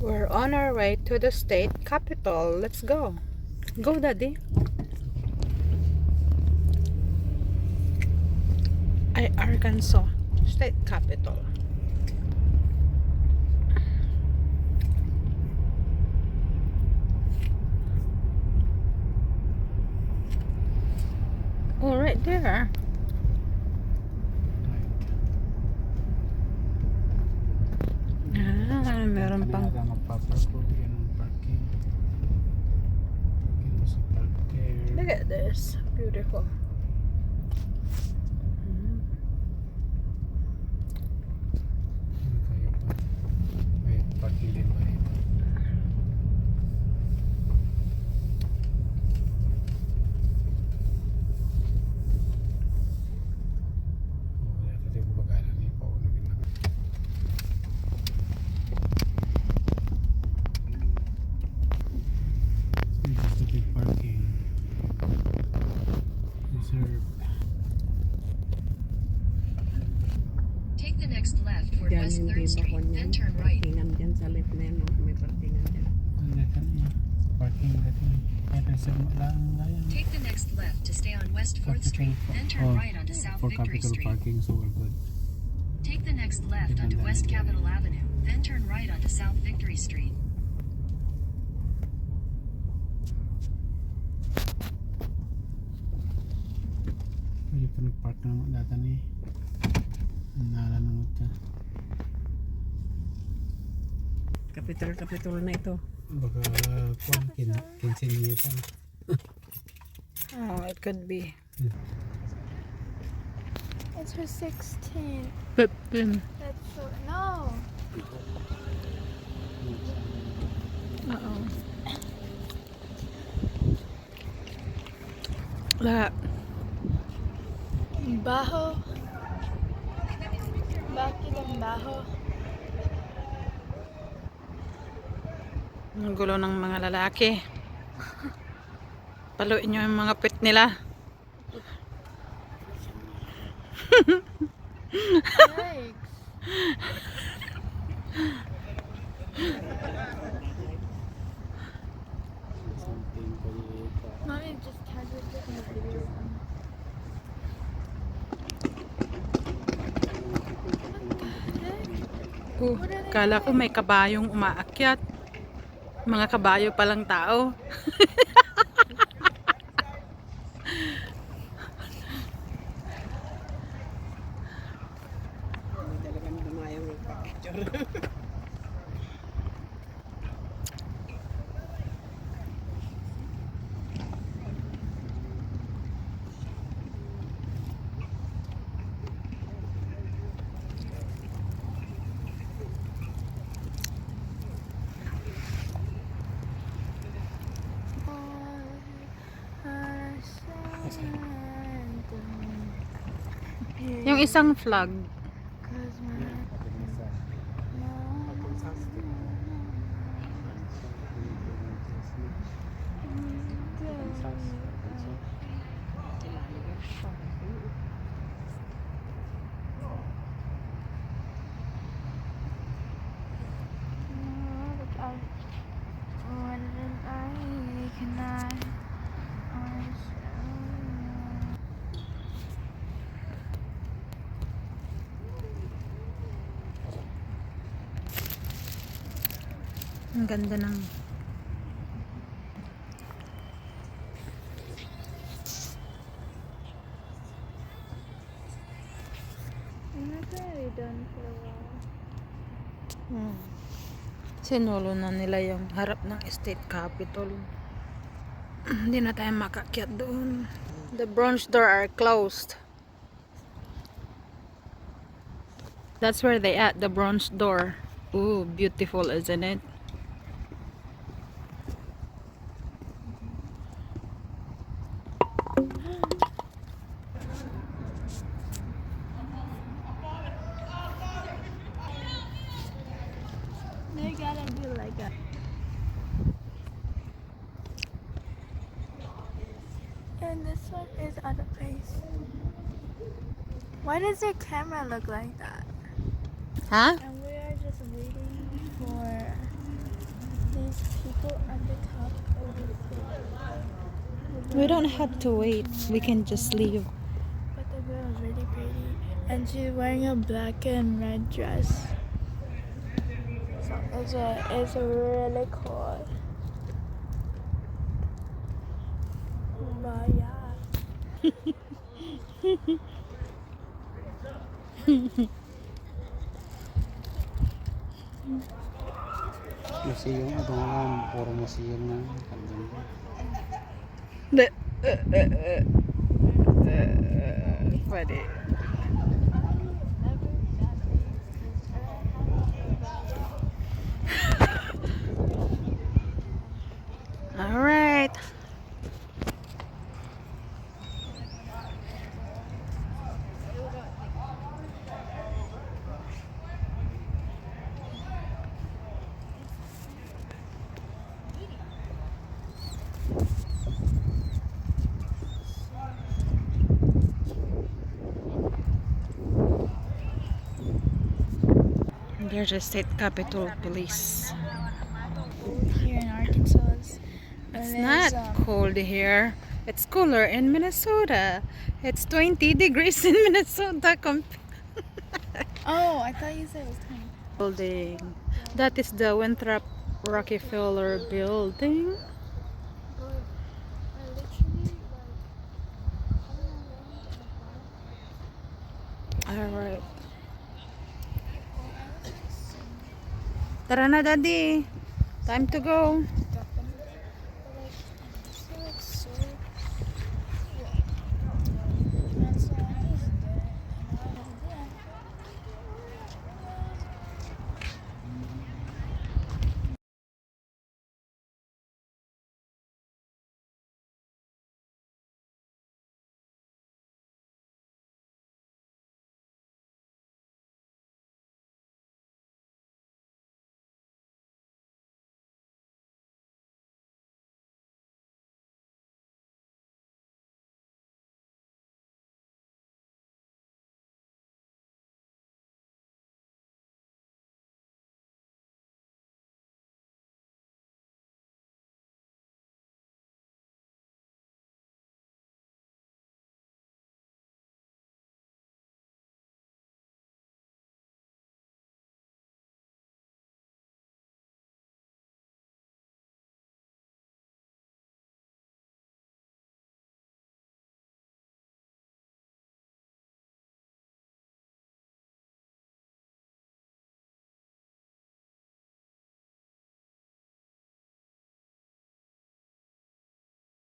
We're on our way to the state capital. Let's go. Go, Daddy. Arkansas state capital. Oh, right there. Ah, meron pang look at this. Beautiful. Take the next left for West 3rd Street, then turn right. Parkingan dyan sa left na yun, no? May parkingan dyan. Take the next left to stay on West 4th Street, then turn right onto South Victory Street. Parking, so we're good. Take the next left onto West Capitol Avenue, then turn right onto South Victory Street. Pwede pa nag-park na naman data ni. Nala na mo ito. Kapitol na ito. Baka kung kinsinyo pa. Oh, it could be. It's for 16. 15. That's so no. Uh-oh. Lahat. Baho. Bakit ang baho? Ang gulo ng mga lalaki. Paluin nyo yung mga pet nila. Yikes. Mommy just casually taking a video of them. Kala ko may kabayong umaakyat. Mga kabayo palang tao. Hindi talagang dumayang magpa-picture. Yung isang flag. Ang ganda ng sinulo na nila yung harap ng state capitol. Hindi na tayo makakyat doon. The bronze door are closed. That's where they at, the bronze door. Ooh, beautiful, isn't it? They gotta do like a. And this one is out of place. Why does their camera look like that? Huh? And we are just waiting for We don't have to wait. We can just leave. But the girl is really pretty. And she's wearing a black and red dress. So it's really cool. But yeah. Museum, ito nga, puro museum na. The, pwede. All right. There's the state capitol police. Here in Arkansas. It's not cold here. It's cooler in Minnesota. It's 20 degrees in Minnesota. Oh, I thought you said it was 20. Building. That is the Winthrop Rockefeller building. Alright. Tara na, Daddy. Time to go.